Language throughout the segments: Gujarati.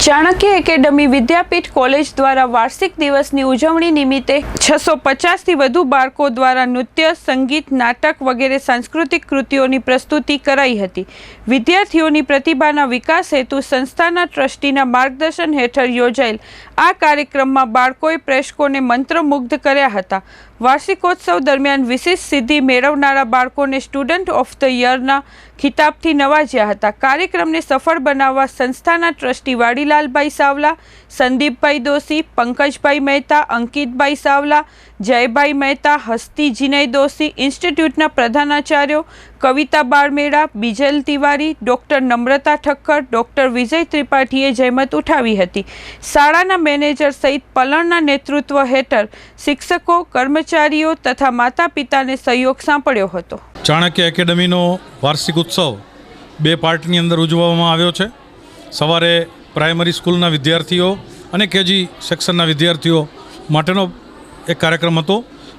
ચાણક્ય એકેડમી વિદ્યાપીઠ કોલેજ દ્વારા વાર્ષિક દિવસની ઉજવણી નિમિત્તે 650થી વધુ બાળકો દ્વારા નૃત્ય, સંગીત, નાટક વગેરે સાંસ્કૃતિક કૃતિઓની પ્રસ્તુતિ કરાઈ હતી। વિદ્યાર્થીઓની પ્રતિભાના વિકાસ હેતુ સંસ્થાના ટ્રસ્ટીના માર્ગદર્શન હેઠળ યોજાયેલ આ કાર્યક્રમમાં બાળકોએ પ્રેક્ષકોને મંત્રમુગ્ધ કર્યા હતા। વાર્ષિકોત્સવ દરમિયાન વિશિષ્ટ સિદ્ધિ મેળવનારા બાળકોને સ્ટુડન્ટ ઓફ ધ યરના ખિતાબથી નવાજ્યા હતા। કાર્યક્રમને સફળ બનાવવા સંસ્થાના ટ્રસ્ટી વાડીલાલભાઈ સાવલા, સંદીપભાઈ દોશી, પંકજભાઈ મહેતા, અંકિતભાઈ સાવલા, જયભાઈ મહેતા, હસ્તી જીનય દોશી, ઇન્સ્ટિટ્યૂટના પ્રધાનાચાર્યો કવિતા બાળમેળા, બીજલ તિવારી, ડૉક્ટર નમ્રતા ઠક્કર, ડૉક્ટર વિજય ત્રિપાઠીએ જહેમત ઉઠાવી હતી। શાળાના મેનેજર સહિત પલણના નેતૃત્વ હેઠળ શિક્ષકો, કર્મચારીઓ તથા માતા પિતાને સહયોગ સાંપડ્યો હતો। ચાણક્ય એકેડમીનો વાર્ષિક ઉત્સવ બે પાર્ટની અંદર ઉજવવામાં આવ્યો છે। સવારે પ્રાઇમરી સ્કૂલના વિદ્યાર્થીઓ અને કેજી સેક્શનના વિદ્યાર્થીઓ માટેનો એક કાર્યક્રમ હતો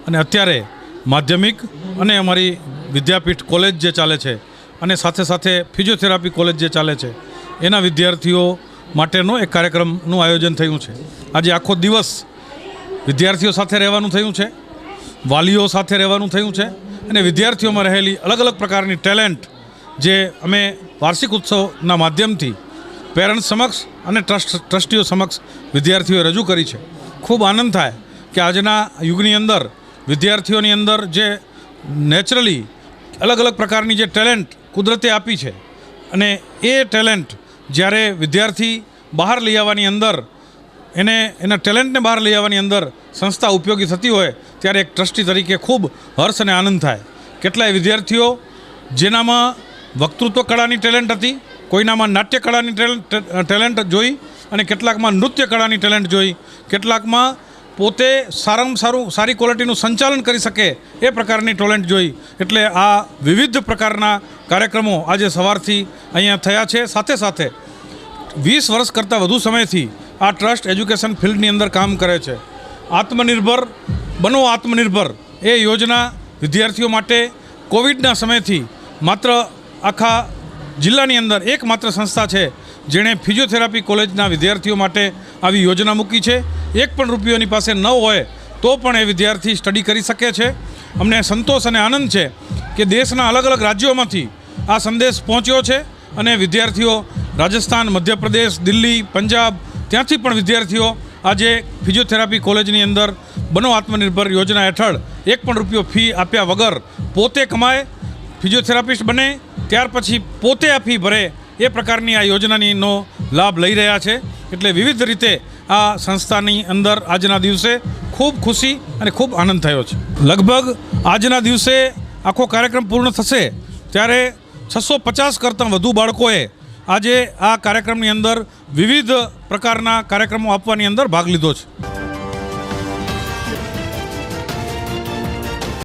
અને અત્યારે માધ્યમિક અને અમારી વિદ્યાપીઠ કોલેજ જે ચાલે છે અને સાથે સાથે ફિઝિયોથેરાપી કોલેજ જે ચાલે છે એના વિદ્યાર્થીઓ માટેનો એક કાર્યક્રમનું આયોજન થયું છે। આજે આખો દિવસ વિદ્યાર્થીઓ સાથે રહેવાનું થયું છે, વાલીઓ સાથે રહેવાનું થયું છે અને વિદ્યાર્થીઓમાં રહેલી અલગ અલગ પ્રકારની ટેલેન્ટ જે અમે વાર્ષિક ઉત્સવના માધ્યમથી પેરેન્ટ્સ સમક્ષ અને ટ્રસ્ટીઓ સમક્ષ વિદ્યાર્થીઓએ રજૂ કરી છે। ખૂબ આનંદ થાય કે આજના યુગની અંદર વિદ્યાર્થીઓની અંદર જે નેચરલી અલગ અલગ પ્રકારની જે ટેલેન્ટ કુદરતે આપી છે અને એ ટેલેન્ટ જ્યારે વિદ્યાર્થી બહાર લઈ આવવાની અંદર એના ટેલેન્ટને બહાર લઈ આવવાની અંદર સંસ્થા ઉપયોગી થતી હોય ત્યારે એક ટ્રસ્ટી તરીકે ખૂબ હર્ષ અને આનંદ થાય। કેટલાય વિદ્યાર્થીઓ જેનામાં વક્તૃત્વ કળાની ટેલેન્ટ હતી, કોઈનામાં નાટ્ય કળાની ટેલેન્ટ જોઈ અને કેટલાકમાં નૃત્ય કળાની ટેલેન્ટ જોઈ, કેટલાકમાં પોતે સારામાં સારી ક્વોલિટીનું સંચાલન કરી શકે એ પ્રકારની ટેલેન્ટ જોઈ। એટલે આ વિવિધ પ્રકારના કાર્યક્રમો આજે સવારથી અહીંયા થયા છે। સાથે સાથે 20 વર્ષ કરતાં વધુ સમયથી આ ટ્રસ્ટ એજ્યુકેશન ફિલ્ડની અંદર કામ કરે છે। આત્મનિર્ભર બનો આત્મનિર્ભર એ યોજના વિદ્યાર્થીઓ માટે કોવિડના સમયથી માત્ર આખા જિલ્લાની અંદર એકમાત્ર સંસ્થા છે જેણે ફિઝિયોથેરાપી કોલેજના વિદ્યાર્થીઓ માટે આવી યોજના મૂકી છે। એક પણ રૂપિયોની પાસે ન હોય તો પણ એ વિદ્યાર્થી સ્ટડી કરી શકે છે। અમને સંતોષ અને આનંદ છે કે દેશના અલગ અલગ રાજ્યોમાંથી આ સંદેશ પહોંચ્યો છે અને વિદ્યાર્થીઓ રાજસ્થાન, મધ્યપ્રદેશ, દિલ્હી, પંજાબ ત્યાંથી પણ વિદ્યાર્થીઓ આજે ફિઝિયોથેરાપી કોલેજની અંદર બનો આત્મનિર્ભર યોજના હેઠળ એક પણ રૂપિયો ફી આપ્યા વગર પોતે કમાય, ફિઝિયોથેરાપિસ્ટ બને, ત્યાર પછી પોતે આ ફી ભરે એ પ્રકારની આ યોજનાનો લાભ લઈ રહ્યા છે। એટલે વિવિધ રીતે આ સંસ્થાની અંદર આજના દિવસે ખૂબ ખુશી અને ખૂબ આનંદ થયો છે। લગભગ આજના દિવસે આખો કાર્યક્રમ પૂર્ણ થશે ત્યારે 650 કરતાં વધુ બાળકોએ આજે આ કાર્યક્રમની અંદર વિવિધ પ્રકારના કાર્યક્રમો આપવાની અંદર ભાગ લીધો છે।